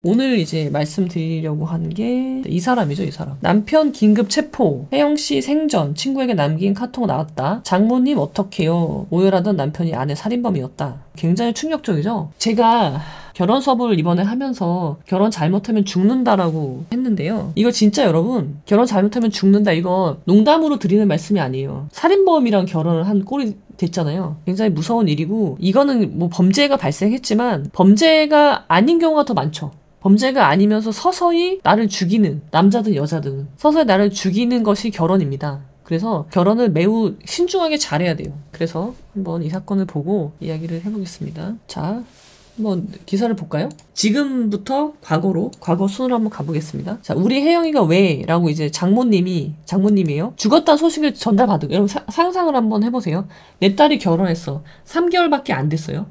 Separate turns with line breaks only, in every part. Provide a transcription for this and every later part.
오늘 이제 말씀드리려고 하는 게 이 사람이죠, 이 사람. 남편 긴급 체포. 혜영씨 생전 친구에게 남긴 카톡 나왔다. 장모님 어떡해요. 오열하던 남편이 아내 살인범이었다. 굉장히 충격적이죠. 제가 결혼 수업을 이번에 하면서 결혼 잘못하면 죽는다라고 했는데요. 이거 진짜 여러분, 결혼 잘못하면 죽는다, 이거 농담으로 드리는 말씀이 아니에요. 살인범이랑 결혼을 한 꼴이 됐잖아요. 굉장히 무서운 일이고, 이거는 뭐 범죄가 발생했지만 범죄가 아닌 경우가 더 많죠. 범죄가 아니면서 서서히 나를 죽이는, 남자든 여자든 서서히 나를 죽이는 것이 결혼입니다. 그래서 결혼을 매우 신중하게 잘해야 돼요. 그래서 한번 이 사건을 보고 이야기를 해보겠습니다. 자, 한번 기사를 볼까요? 지금부터 과거로, 과거 순으로 한번 가보겠습니다. 자, 우리 혜영이가 왜? 라고 이제 장모님이에요. 죽었다는 소식을 전달받은, 여러분 상상을 한번 해보세요. 내 딸이 결혼했어. 3개월밖에 안 됐어요.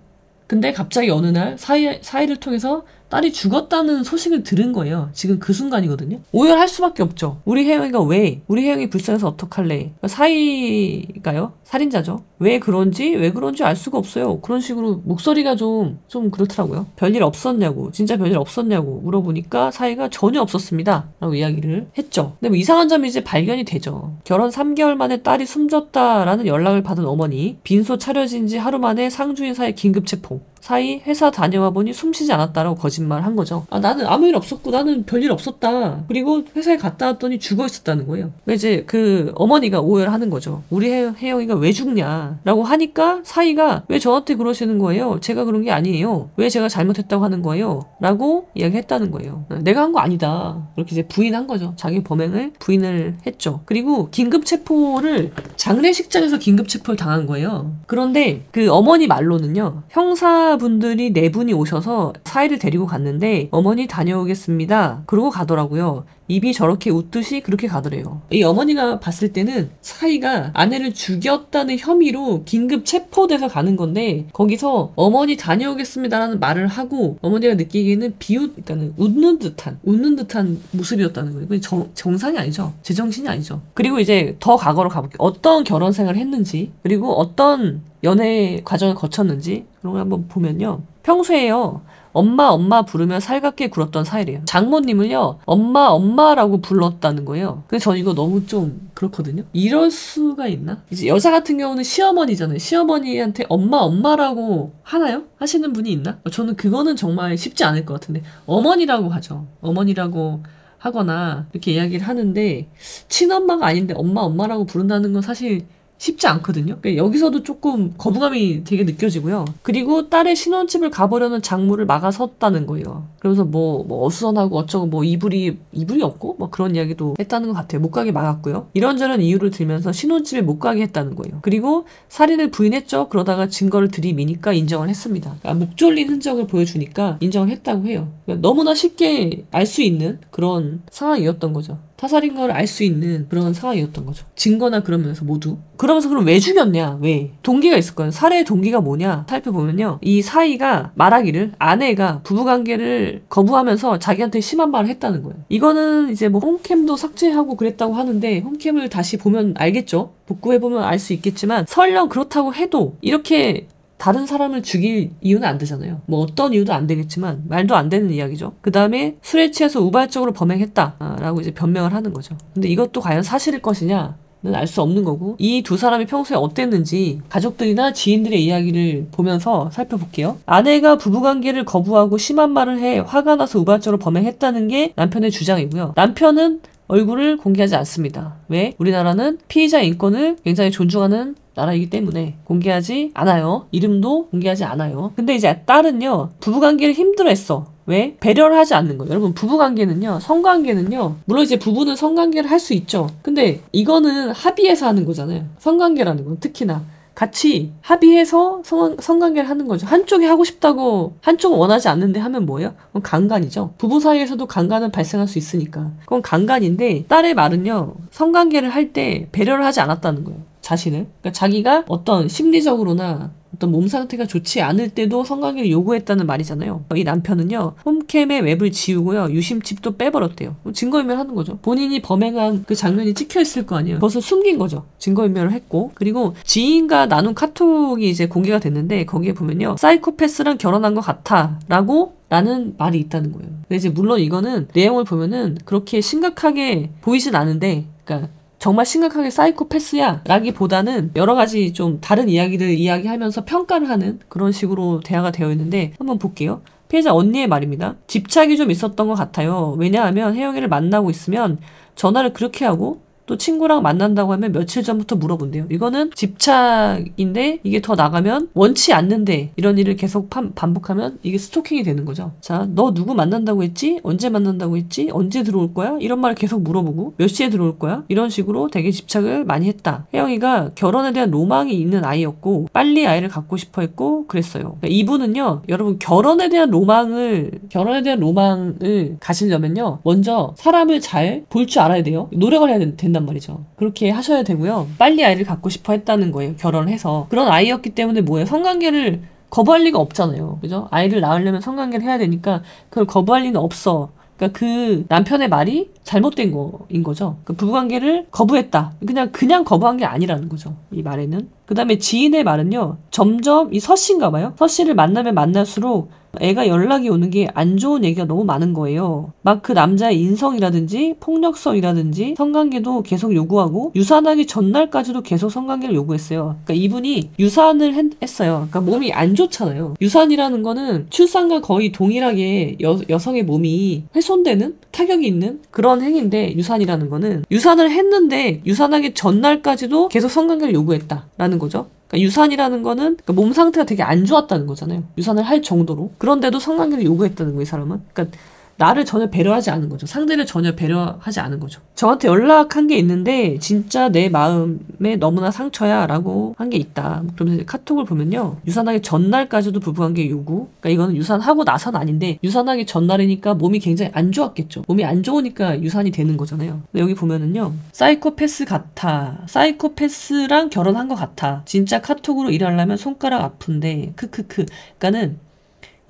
근데 갑자기 어느 날 사이를 통해서 딸이 죽었다는 소식을 들은 거예요. 지금 그 순간이거든요. 오열할 수밖에 없죠. 우리 혜영이가 왜? 우리 혜영이 불쌍해서 어떡할래? 사이가요? 살인자죠. 왜 그런지 알 수가 없어요. 그런 식으로 목소리가 좀 그렇더라고요. 별일 없었냐고, 진짜 별일 없었냐고 물어보니까 사이가 전혀 없었습니다. 라고 이야기를 했죠. 근데 뭐 이상한 점이 이제 발견이 되죠. 결혼 3개월 만에 딸이 숨졌다라는 연락을 받은 어머니, 빈소 차려진 지 하루 만에 상주인 사이 긴급 체포. 사이 회사 다녀와 보니 숨쉬지 않았다라고 거짓말 한 거죠. 아, 나는 아무 일 없었고 나는 별일 없었다. 그리고 회사에 갔다 왔더니 죽어 있었다는 거예요. 이제 그 어머니가 오해하는 거죠. 우리 혜영이가 왜 죽냐 라고 하니까 사이가 왜 저한테 그러시는 거예요? 제가 그런 게 아니에요. 왜 제가 잘못했다고 하는 거예요? 라고 이야기했다는 거예요. 내가 한 거 아니다. 이렇게 이제 부인한 거죠. 자기 범행을 부인을 했죠. 그리고 긴급 체포를 장례식장에서 긴급 체포를 당한 거예요. 그런데 그 어머니 말로는요, 형사분들이 4분이 오셔서 사이를 데리고 갔는데 어머니 다녀오겠습니다. 그러고 가더라고요. 입이 저렇게 웃듯이 그렇게 가더래요. 이 어머니가 봤을 때는 사이가 아내를 죽였다는 혐의로 긴급 체포돼서 가는 건데, 거기서 어머니 다녀오겠습니다라는 말을 하고 어머니가 느끼기에는 그러니까 웃는 듯한 모습이었다는 거예요. 그게 정상이 아니죠. 제정신이 아니죠. 그리고 이제 더 과거로 가볼게요. 어떤 결혼 생활을 했는지, 그리고 어떤 연애 과정을 거쳤는지 그런 걸 한번 보면요. 평소에요, 엄마 부르며 살갑게 굴었던 사이래요. 장모님을요, 엄마라고 불렀다는 거예요. 근데 전 이거 너무 좀 그렇거든요. 이럴 수가 있나? 이제 여자 같은 경우는 시어머니잖아요. 시어머니한테 엄마라고 하나요? 하시는 분이 있나? 저는 그거는 정말 쉽지 않을 것 같은데, 어머니라고 하죠. 어머니라고 하거나 이렇게 이야기를 하는데, 친엄마가 아닌데 엄마라고 부른다는 건 사실 쉽지 않거든요. 그러니까 여기서도 조금 거부감이 되게 느껴지고요. 그리고 딸의 신혼집을 가보려는 장모를 막아섰다는 거예요. 그러면서 뭐 어수선하고 어쩌고 뭐 이불이 없고 뭐 그런 이야기도 했다는 것 같아요. 못 가게 막았고요. 이런저런 이유를 들면서 신혼집에 못 가게 했다는 거예요. 그리고 살인을 부인했죠. 그러다가 증거를 들이미니까 인정을 했습니다. 그러니까 목 졸린 흔적을 보여주니까 인정을 했다고 해요. 그러니까 너무나 쉽게 알 수 있는 그런 상황이었던 거죠. 타살인 걸 알 수 있는 그런 상황이었던 거죠. 증거나 그런 면에서 모두. 그러면서 그럼 왜 죽였냐? 왜? 동기가 있을 거예요. 살해의 동기가 뭐냐? 살펴보면요, 이 사이가 말하기를 아내가 부부관계를 거부하면서 자기한테 심한 말을 했다는 거예요. 이거는 이제 뭐 홈캠도 삭제하고 그랬다고 하는데, 홈캠을 다시 보면 알겠죠? 복구해보면 알 수 있겠지만, 설령 그렇다고 해도 이렇게 다른 사람을 죽일 이유는 안 되잖아요. 뭐 어떤 이유도 안 되겠지만 말도 안 되는 이야기죠. 그 다음에 술에 취해서 우발적으로 범행했다라고 이제 변명을 하는 거죠. 근데 이것도 과연 사실일 것이냐? 는 알 수 없는 거고, 이 두 사람이 평소에 어땠는지 가족들이나 지인들의 이야기를 보면서 살펴볼게요. 아내가 부부관계를 거부하고 심한 말을 해 화가 나서 우발적으로 범행했다는 게 남편의 주장이고요. 남편은 얼굴을 공개하지 않습니다. 왜? 우리나라는 피의자 인권을 굉장히 존중하는 나라이기 때문에 공개하지 않아요. 이름도 공개하지 않아요. 근데 이제 딸은요, 부부관계를 힘들어했어. 왜? 배려를 하지 않는 거예요. 여러분, 부부관계는요, 성관계는요, 물론 이제 부부는 성관계를 할 수 있죠. 근데 이거는 합의해서 하는 거잖아요. 성관계라는 건 특히나 같이 합의해서 성관계를 하는 거죠. 한쪽이 하고 싶다고 한쪽은 원하지 않는데 하면 뭐예요? 그건 강간이죠. 부부 사이에서도 강간은 발생할 수 있으니까 그건 강간인데, 딸의 말은요, 성관계를 할 때 배려를 하지 않았다는 거예요. 자신을. 그러니까 자기가 어떤 심리적으로나 어떤 몸 상태가 좋지 않을 때도 성관계를 요구했다는 말이잖아요. 이 남편은요, 홈캠의 웹을 지우고요, 유심칩도 빼버렸대요. 증거인멸하는 거죠. 본인이 범행한 그 장면이 찍혀있을 거 아니에요. 그것을 숨긴 거죠. 증거인멸을 했고, 그리고 지인과 나눈 카톡이 이제 공개가 됐는데 거기에 보면요, 사이코패스랑 결혼한 것 같아 라는 말이 있다는 거예요. 근데 이제 물론 이거는 내용을 보면은 그렇게 심각하게 보이진 않은데, 그러니까 정말 심각하게 사이코패스야 라기보다는 여러 가지 좀 다른 이야기를 이야기하면서 평가를 하는 그런 식으로 대화가 되어 있는데 한번 볼게요. 피해자 언니의 말입니다. 집착이 좀 있었던 것 같아요. 왜냐하면 혜영이를 만나고 있으면 전화를 그렇게 하고 또 친구랑 만난다고 하면 며칠 전부터 물어본대요. 이거는 집착인데 이게 더 나가면 원치 않는데 이런 일을 계속 반복하면 이게 스토킹이 되는 거죠. 자, 너 누구 만난다고 했지? 언제 만난다고 했지? 언제 들어올 거야? 이런 말을 계속 물어보고 몇 시에 들어올 거야? 이런 식으로 되게 집착을 많이 했다. 혜영이가 결혼에 대한 로망이 있는 아이였고 빨리 아이를 갖고 싶어 했고 그랬어요. 그러니까 이분은요, 여러분 결혼에 대한 로망을 가시려면요, 먼저 사람을 잘 볼 줄 알아야 돼요. 노력을 해야 된다. 말이죠. 그렇게 하셔야 되고요. 빨리 아이를 갖고 싶어 했다는 거예요. 결혼을 해서. 그런 아이였기 때문에 뭐예요? 성관계를 거부할 리가 없잖아요. 그죠? 아이를 낳으려면 성관계를 해야 되니까 그걸 거부할 리는 없어. 그러니까 그 남편의 말이 잘못된 거인 거죠. 그 부부관계를 거부했다. 그냥 거부한 게 아니라는 거죠. 이 말에는. 그 다음에 지인의 말은요, 점점 이 서씨인가 봐요. 서씨를 만나면 만날수록 애가 연락이 오는 게 안 좋은 얘기가 너무 많은 거예요. 막 그 남자의 인성이라든지 폭력성이라든지 성관계도 계속 요구하고 유산하기 전날까지도 계속 성관계를 요구했어요. 그러니까 이분이 유산을 했어요. 그러니까 몸이 안 좋잖아요. 유산이라는 거는 출산과 거의 동일하게 여성의 몸이 훼손되는, 타격이 있는 그런 행위인데, 유산이라는 거는 유산을 했는데 유산하기 전날까지도 계속 성관계를 요구했다라는 거죠. 그러니까 유산이라는 거는 그러니까 몸 상태가 되게 안 좋았다는 거잖아요. 유산을 할 정도로. 그런데도 성관계를 요구했다는 거예요, 이 사람은. 그러니까 나를 전혀 배려하지 않은 거죠. 상대를 전혀 배려하지 않은 거죠. 저한테 연락한 게 있는데 진짜 내 마음에 너무나 상처야 라고 한 게 있다. 그러면서 카톡을 보면요, 유산하기 전날까지도 부부관계 요구. 그러니까 이거는 유산하고 나서는 아닌데 유산하기 전날이니까 몸이 굉장히 안 좋았겠죠. 몸이 안 좋으니까 유산이 되는 거잖아요. 근데 여기 보면은요, 사이코패스 같아, 사이코패스랑 결혼한 것 같아, 진짜 카톡으로 일하려면 손가락 아픈데 크크크. 그러니까는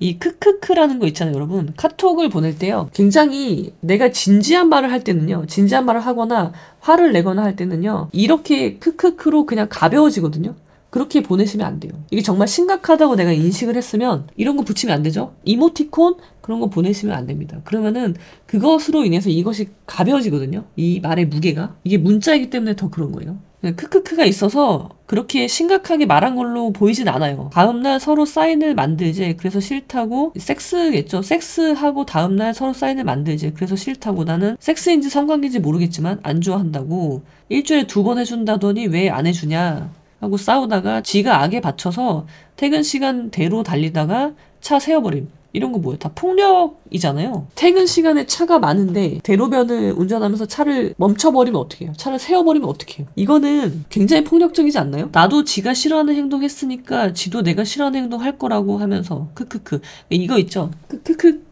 이 크크크라는 거 있잖아요, 여러분. 카톡을 보낼 때요, 굉장히 내가 진지한 말을 할 때는요, 진지한 말을 하거나 화를 내거나 할 때는요, 이렇게 크크크로 그냥 가벼워지거든요. 그렇게 보내시면 안 돼요. 이게 정말 심각하다고 내가 인식을 했으면 이런 거 붙이면 안 되죠. 이모티콘 그런 거 보내시면 안 됩니다. 그러면은 그것으로 인해서 이것이 가벼워지거든요. 이 말의 무게가. 이게 문자이기 때문에 더 그런 거예요. 크크크가 있어서 그렇게 심각하게 말한 걸로 보이진 않아요. 다음날 서로 사인을 만들지, 그래서 싫다고. 섹스겠죠. 섹스하고 다음날 서로 사인을 만들지, 그래서 싫다고. 나는 섹스인지 성관계인지 모르겠지만 안 좋아한다고. 일주일에 2번 해준다더니 왜 안 해주냐 하고 싸우다가 지가 악에 받쳐서 퇴근 시간대로 달리다가 차 세워버림. 이런 거 뭐예요? 다 폭력이잖아요. 퇴근 시간에 차가 많은데 대로변을 운전하면서 차를 멈춰버리면 어떻게 해요? 차를 세워버리면 어떻게 해요? 이거는 굉장히 폭력적이지 않나요? 나도 지가 싫어하는 행동 했으니까 지도 내가 싫어하는 행동 할 거라고 하면서 크크크. 이거 있죠?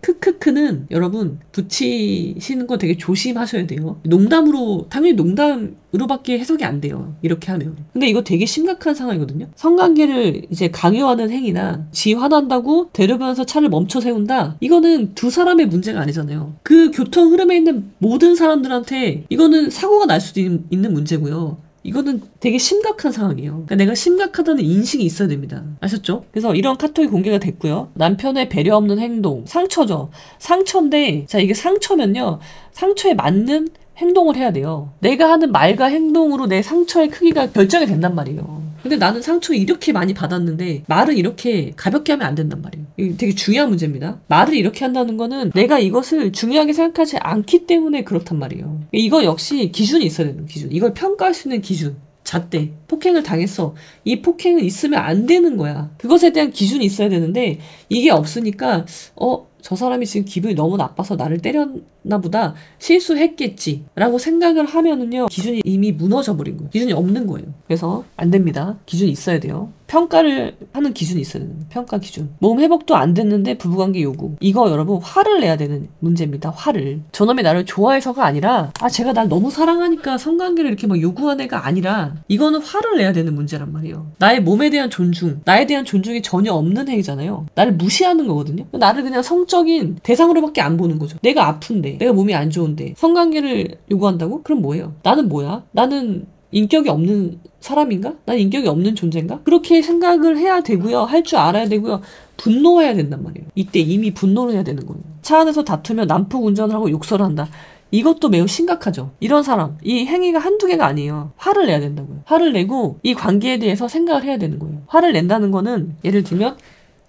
크크크는 여러분 붙이시는 거 되게 조심하셔야 돼요. 농담으로, 당연히 농담으로밖에 해석이 안 돼요, 이렇게 하면. 근데 이거 되게 심각한 상황이거든요. 성관계를 이제 강요하는 행위나 지 화난다고 대로변에서 차를 멈춰 세운다, 이거는 두 사람의 문제가 아니잖아요. 그 교통 흐름에 있는 모든 사람들한테 이거는 사고가 날 수도 있는 문제고요. 이거는 되게 심각한 상황이에요. 그러니까 내가 심각하다는 인식이 있어야 됩니다. 아셨죠? 그래서 이런 카톡이 공개가 됐고요. 남편의 배려 없는 행동, 상처죠. 상처인데, 자, 이게 상처면요, 상처에 맞는 행동을 해야 돼요. 내가 하는 말과 행동으로 내 상처의 크기가 결정이 된단 말이에요. 근데 나는 상처 이렇게 많이 받았는데 말을 이렇게 가볍게 하면 안 된단 말이에요. 이게 되게 중요한 문제입니다. 말을 이렇게 한다는 거는 내가 이것을 중요하게 생각하지 않기 때문에 그렇단 말이에요. 이거 역시 기준이 있어야 되는 기준. 이걸 평가할 수 있는 기준. 잣대. 폭행을 당했어. 이 폭행은 있으면 안 되는 거야. 그것에 대한 기준이 있어야 되는데 이게 없으니까 저 사람이 지금 기분이 너무 나빠서 나를 때렸나 보다, 실수했겠지 라고 생각을 하면은요, 기준이 이미 무너져 버린 거예요. 기준이 없는 거예요. 그래서 안 됩니다. 기준이 있어야 돼요. 평가를 하는 기준이 있어요. 평가 기준. 몸 회복도 안 됐는데 부부관계 요구. 이거 여러분 화를 내야 되는 문제입니다. 화를. 저놈이 나를 좋아해서가 아니라 제가 날 너무 사랑하니까 성관계를 이렇게 막 요구한 애가 아니라 이거는 화를 내야 되는 문제란 말이에요. 나의 몸에 대한 존중, 나에 대한 존중이 전혀 없는 행위잖아요. 나를 무시하는 거거든요. 나를 그냥 성적인 대상으로밖에 안 보는 거죠. 내가 아픈데, 내가 몸이 안 좋은데 성관계를 요구한다고? 그럼 뭐예요? 나는 뭐야? 나는 인격이 없는 사람인가? 난 인격이 없는 존재인가? 그렇게 생각을 해야 되고요. 할 줄 알아야 되고요. 분노해야 된단 말이에요. 이때 이미 분노를 해야 되는 거예요. 차 안에서 다투면 난폭 운전을 하고 욕설을 한다. 이것도 매우 심각하죠. 이런 사람, 이 행위가 한두 개가 아니에요. 화를 내야 된다고요. 화를 내고 이 관계에 대해서 생각을 해야 되는 거예요. 화를 낸다는 거는 예를 들면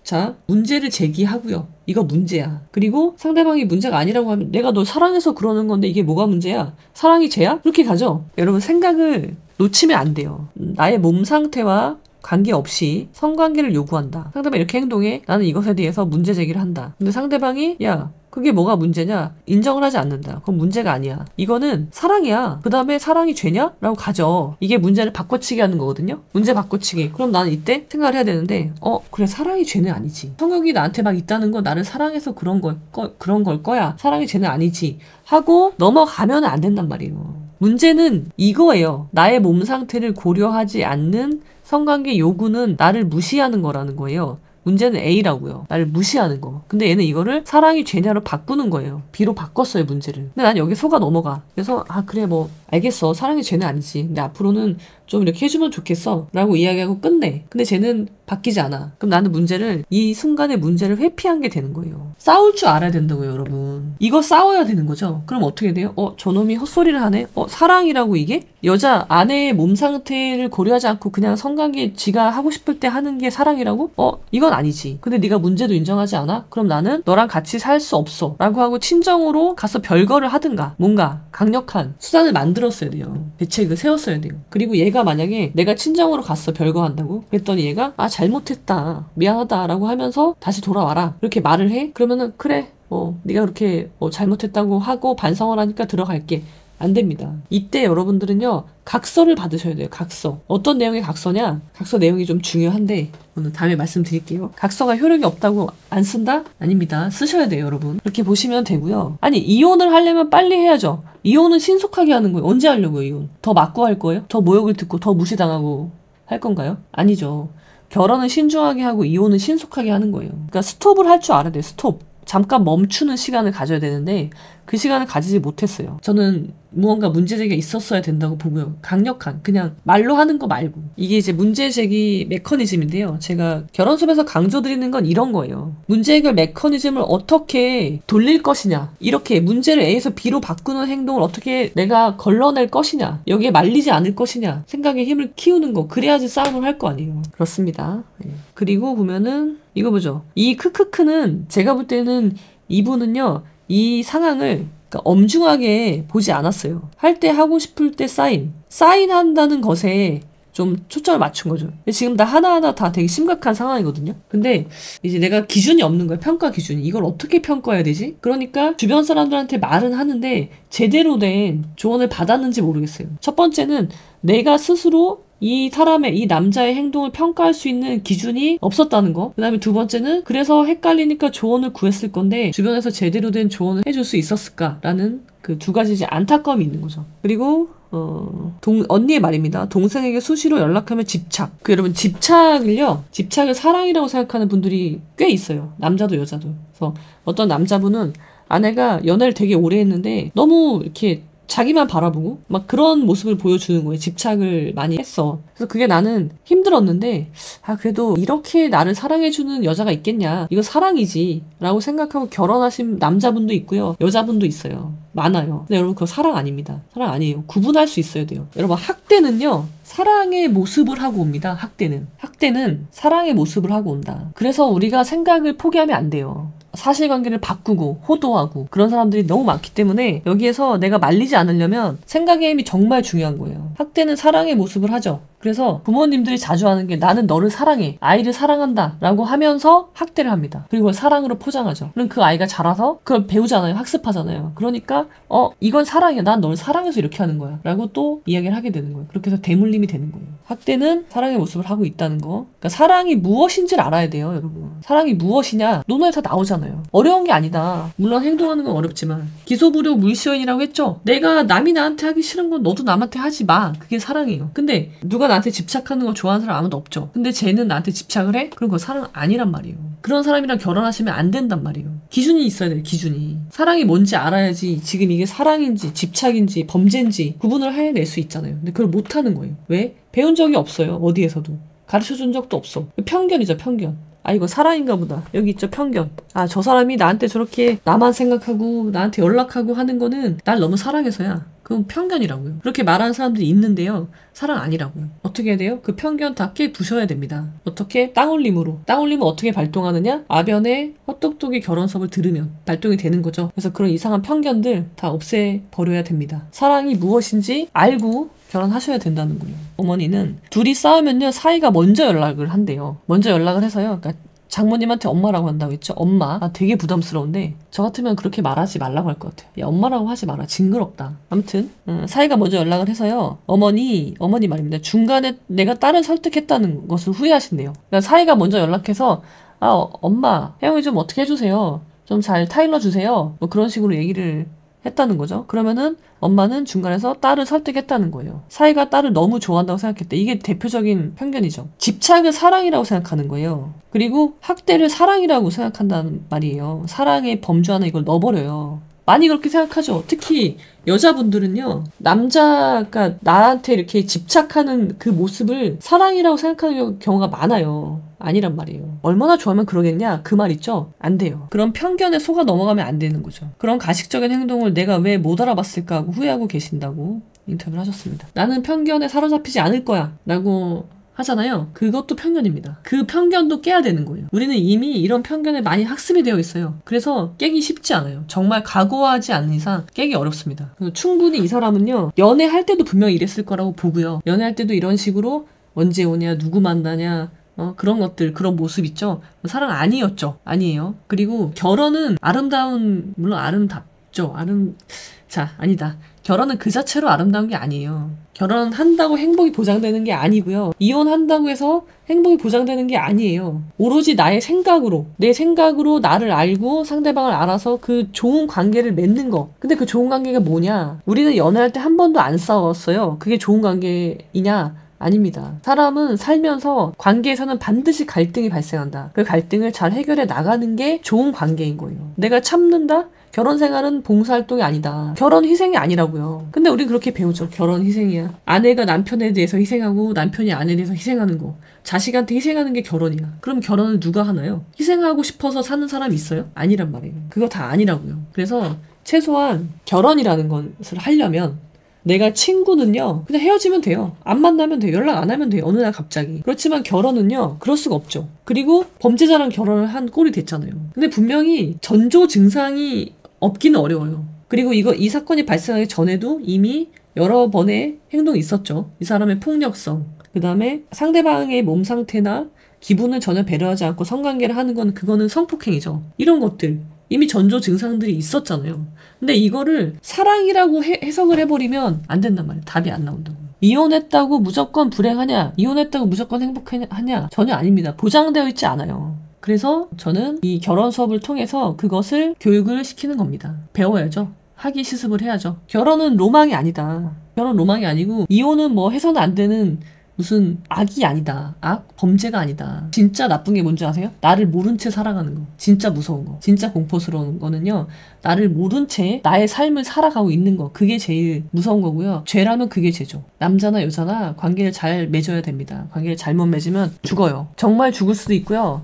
자, 문제를 제기하고요. 이거 문제야. 그리고 상대방이 문제가 아니라고 하면 내가 너 사랑해서 그러는 건데 이게 뭐가 문제야? 사랑이 죄야? 그렇게 가죠. 여러분 생각을 놓치면 안 돼요. 나의 몸 상태와 관계없이 성관계를 요구한다. 상대방이 이렇게 행동해. 나는 이것에 대해서 문제 제기를 한다. 근데 상대방이 야 그게 뭐가 문제냐? 인정을 하지 않는다. 그건 문제가 아니야. 이거는 사랑이야. 그 다음에 사랑이 죄냐? 라고 가죠. 이게 문제를 바꿔치기 하는 거거든요. 문제 바꿔치기. 그럼 나는 이때 생각을 해야 되는데 그래 사랑이 죄는 아니지. 성욕이 나한테 막 있다는 건 나를 사랑해서 그런 걸 거야. 사랑이 죄는 아니지. 하고 넘어가면 안 된단 말이에요. 문제는 이거예요. 나의 몸 상태를 고려하지 않는 성관계 요구는 나를 무시하는 거라는 거예요. 문제는 A라고요. 나를 무시하는 거. 근데 얘는 이거를 사랑이 죄냐로 바꾸는 거예요. B로 바꿨어요, 문제를. 근데 난 여기 속아 넘어가. 그래서 그래 뭐 알겠어. 사랑이 죄는 아니지. 근데 앞으로는 좀 이렇게 해주면 좋겠어 라고 이야기하고 끝내. 근데 쟤는 바뀌지 않아. 그럼 나는 문제를 이 순간의 문제를 회피한 게 되는 거예요. 싸울 줄 알아야 된다고요, 여러분. 이거 싸워야 되는 거죠. 그럼 어떻게 돼요? 저놈이 헛소리를 하네? 사랑이라고 이게? 여자 아내의 몸 상태를 고려하지 않고 그냥 성관계 지가 하고 싶을 때 하는 게 사랑이라고? 이건 아니지. 근데 네가 문제도 인정하지 않아? 그럼 나는 너랑 같이 살 수 없어 라고 하고 친정으로 가서 별거를 하든가 뭔가 강력한 수단을 만들었어야 돼요. 대책을 세웠어야 돼요. 그리고 얘가 만약에 내가 친정으로 갔어 별거 한다고 그랬더니 얘가 잘못했다 미안하다 라고 하면서 다시 돌아와라 이렇게 말을 해? 그러면은 그래 네가 그렇게 잘못했다고 하고 반성을 하니까 들어갈게. 안 됩니다. 이때 여러분들은요 각서를 받으셔야 돼요. 각서. 어떤 내용의 각서냐? 각서 내용이 좀 중요한데 오늘 다음에 말씀드릴게요. 각서가 효력이 없다고 안 쓴다? 아닙니다. 쓰셔야 돼요, 여러분. 이렇게 보시면 되고요. 아니 이혼을 하려면 빨리 해야죠. 이혼은 신속하게 하는 거예요. 언제 하려고요, 이혼? 더 맞고 할 거예요? 더 모욕을 듣고 더 무시당하고 할 건가요? 아니죠. 결혼은 신중하게 하고 이혼은 신속하게 하는 거예요. 그러니까 스톱을 할 줄 알아야 돼요. 스톱. 잠깐 멈추는 시간을 가져야 되는데 그 시간을 가지지 못했어요. 저는 무언가 문제제기가 있었어야 된다고 보고요. 강력한 그냥 말로 하는 거 말고 이게 이제 문제제기 메커니즘인데요. 제가 결혼 수업에서 강조드리는 건 이런 거예요. 문제 해결 메커니즘을 어떻게 돌릴 것이냐 이렇게 문제를 A에서 B로 바꾸는 행동을 어떻게 내가 걸러낼 것이냐 여기에 말리지 않을 것이냐 생각의 힘을 키우는 거 그래야지 싸움을 할 거 아니에요. 그렇습니다. 그리고 보면은 이거 보죠. 이 크크크는 제가 볼 때는 이분은요 이 상황을 그러니까 엄중하게 보지 않았어요. 할 때 하고 싶을 때 사인한다는 것에 좀 초점을 맞춘 거죠. 지금 다 하나하나 다 되게 심각한 상황이거든요. 근데 이제 내가 기준이 없는 거예요. 평가 기준이. 이걸 어떻게 평가해야 되지? 그러니까 주변 사람들한테 말은 하는데 제대로 된 조언을 받았는지 모르겠어요. 첫 번째는 내가 스스로 이 사람의 이 남자의 행동을 평가할 수 있는 기준이 없었다는 거. 그 다음에 두 번째는 그래서 헷갈리니까 조언을 구했을 건데 주변에서 제대로 된 조언을 해줄 수 있었을까라는 그 두 가지 이제 안타까움이 있는 거죠. 그리고 언니의 말입니다. 동생에게 수시로 연락하면 집착. 여러분 집착을 사랑이라고 생각하는 분들이 꽤 있어요. 남자도 여자도. 그래서 어떤 남자분은 아내가 연애를 되게 오래 했는데 너무 이렇게 자기만 바라보고 막 그런 모습을 보여주는 거예요. 집착을 많이 했어. 그래서 그게 나는 힘들었는데 그래도 이렇게 나를 사랑해주는 여자가 있겠냐. 이거 사랑이지 라고 생각하고 결혼하신 남자분도 있고요. 여자분도 있어요. 많아요. 근데 여러분 그거 사랑 아닙니다. 사랑 아니에요. 구분할 수 있어야 돼요. 여러분 학대는요. 사랑의 모습을 하고 옵니다. 학대는 사랑의 모습을 하고 온다. 그래서 우리가 생각을 포기하면 안 돼요. 사실관계를 바꾸고 호도하고 그런 사람들이 너무 많기 때문에 여기에서 내가 말리지 않으려면 생각의 힘이 정말 중요한 거예요. 학대는 사랑의 모습을 하죠. 그래서 부모님들이 자주 하는 게 나는 너를 사랑해, 아이를 사랑한다 라고 하면서 학대를 합니다. 그리고 사랑으로 포장하죠. 그럼 그 아이가 자라서 그걸 배우잖아요. 학습하잖아요. 그러니까 이건 사랑이야, 난 널 사랑해서 이렇게 하는 거야 라고 또 이야기를 하게 되는 거예요. 그렇게 해서 대물림이 되는 거예요. 학대는 사랑의 모습을 하고 있다는 거. 그러니까 사랑이 무엇인지를 알아야 돼요, 여러분. 사랑이 무엇이냐, 논어에서 나오잖아요. 어려운 게 아니다. 물론 행동하는 건 어렵지만 기소부력 물시원이라고 했죠. 내가 남이 나한테 하기 싫은 건 너도 남한테 하지 마. 그게 사랑이에요. 근데 누가 나한테 집착하는 거 좋아하는 사람 아무도 없죠. 근데 쟤는 나한테 집착을 해? 그럼 그거 사랑 아니란 말이에요. 그런 사람이랑 결혼하시면 안 된단 말이에요. 기준이 있어야 돼요, 기준이. 사랑이 뭔지 알아야지 지금 이게 사랑인지 집착인지 범죄인지 구분을 해낼 수 있잖아요. 근데 그걸 못하는 거예요. 왜? 배운 적이 없어요. 어디에서도. 가르쳐준 적도 없어. 편견이죠, 편견. 아, 이거 사랑인가 보다. 여기 있죠, 편견. 아, 저 사람이 나한테 저렇게 나만 생각하고 나한테 연락하고 하는 거는 날 너무 사랑해서야. 그건 편견이라고요. 그렇게 말하는 사람들이 있는데요. 사랑 아니라고요. 어떻게 해야 돼요? 그 편견 다 깨부셔야 됩니다. 어떻게? 땅올림으로. 땅올림은 어떻게 발동하느냐? 아변의 헛똑똑이 결혼 수업을 들으면 발동이 되는 거죠. 그래서 그런 이상한 편견들 다 없애버려야 됩니다. 사랑이 무엇인지 알고 결혼하셔야 된다는 거예요. 어머니는 둘이 싸우면요, 사이가 먼저 연락을 한대요. 먼저 연락을 해서요. 그러니까 장모님한테 엄마라고 한다고 했죠. 엄마. 아, 되게 부담스러운데 저 같으면 그렇게 말하지 말라고 할 것 같아요. 야, 엄마라고 하지 마라. 징그럽다. 아무튼 사이가 먼저 연락을 해서요. 어머니 말입니다. 중간에 내가 딸을 설득했다는 것을 후회하신대요. 그러니까 사이가 먼저 연락해서 엄마, 혜영이 좀 어떻게 해주세요. 좀 잘 타일러 주세요. 뭐 그런 식으로 얘기를 했다는 거죠. 그러면은 엄마는 중간에서 딸을 설득했다는 거예요. 사이가 딸을 너무 좋아한다고 생각했대. 이게 대표적인 편견이죠. 집착을 사랑이라고 생각하는 거예요. 그리고 학대를 사랑이라고 생각한다는 말이에요. 사랑의 범주 하나 이걸 넣어버려요. 많이 그렇게 생각하죠. 특히 여자분들은요, 남자가 나한테 이렇게 집착하는 그 모습을 사랑이라고 생각하는 경우가 많아요. 아니란 말이에요. 얼마나 좋아하면 그러겠냐? 그 말 있죠? 안 돼요. 그런 편견에 속아 넘어가면 안 되는 거죠. 그런 가식적인 행동을 내가 왜 못 알아봤을까 하고 후회하고 계신다고 인터뷰를 하셨습니다. 나는 편견에 사로잡히지 않을 거야 라고 하잖아요. 그것도 편견입니다. 그 편견도 깨야 되는 거예요. 우리는 이미 이런 편견에 많이 학습이 되어 있어요. 그래서 깨기 쉽지 않아요. 정말 각오하지 않는 이상 깨기 어렵습니다. 충분히 이 사람은요, 연애할 때도 분명히 이랬을 거라고 보고요. 연애할 때도 이런 식으로 언제 오냐, 누구 만나냐, 그런 것들, 그런 모습 있죠? 사랑 아니었죠? 아니에요. 그리고 결혼은 물론 아름답죠. 아니다. 결혼은 그 자체로 아름다운 게 아니에요. 결혼한다고 행복이 보장되는 게 아니고요. 이혼한다고 해서 행복이 보장되는 게 아니에요. 오로지 나의 생각으로, 내 생각으로 나를 알고 상대방을 알아서 그 좋은 관계를 맺는 거. 근데 그 좋은 관계가 뭐냐? 우리는 연애할 때 한 번도 안 싸웠어요. 그게 좋은 관계이냐? 아닙니다. 사람은 살면서 관계에서는 반드시 갈등이 발생한다. 그 갈등을 잘 해결해 나가는 게 좋은 관계인 거예요. 내가 참는다? 결혼 생활은 봉사활동이 아니다. 결혼 희생이 아니라고요. 근데 우리 그렇게 배우죠. 결혼 희생이야. 아내가 남편에 대해서 희생하고 남편이 아내에 대해서 희생하는 거. 자식한테 희생하는 게 결혼이야. 그럼 결혼을 누가 하나요? 희생하고 싶어서 사는 사람이 있어요? 아니란 말이에요. 그거 다 아니라고요. 그래서 최소한 결혼이라는 것을 하려면 내가 친구는요, 그냥 헤어지면 돼요. 안 만나면 돼요. 연락 안 하면 돼요. 어느 날 갑자기. 그렇지만 결혼은요, 그럴 수가 없죠. 그리고 범죄자랑 결혼을 한 꼴이 됐잖아요. 근데 분명히 전조 증상이 없기는 어려워요. 그리고 이 사건이 발생하기 전에도 이미 여러 번의 행동이 있었죠. 이 사람의 폭력성, 그 다음에 상대방의 몸 상태나 기분을 전혀 배려하지 않고 성관계를 하는 건 그거는 성폭행이죠. 이런 것들. 이미 전조 증상들이 있었잖아요. 근데 이거를 사랑이라고 해석을 해버리면 안 된단 말이에요. 답이 안 나온다고. 이혼했다고 무조건 불행하냐? 이혼했다고 무조건 행복하냐? 전혀 아닙니다. 보장되어 있지 않아요. 그래서 저는 이 결혼 수업을 통해서 그것을 교육을 시키는 겁니다. 배워야죠. 하기 시습을 해야죠. 결혼은 로망이 아니다. 결혼 로망이 아니고 이혼은 뭐 해서는 안 되는 무슨 악이 아니다. 범죄가 아니다. 진짜 나쁜 게 뭔지 아세요? 나를 모른 채 살아가는 거. 진짜 무서운 거. 진짜 공포스러운 거는요. 나를 모른 채 나의 삶을 살아가고 있는 거. 그게 제일 무서운 거고요. 죄라면 그게 죄죠. 남자나 여자나 관계를 잘 맺어야 됩니다. 관계를 잘못 맺으면 죽어요. 정말 죽을 수도 있고요.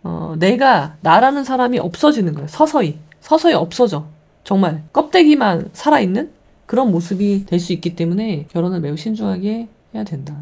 나라는 사람이 없어지는 거예요. 서서히 없어져. 정말 껍데기만 살아있는 그런 모습이 될 수 있기 때문에 결혼을 매우 신중하게 해야 된다.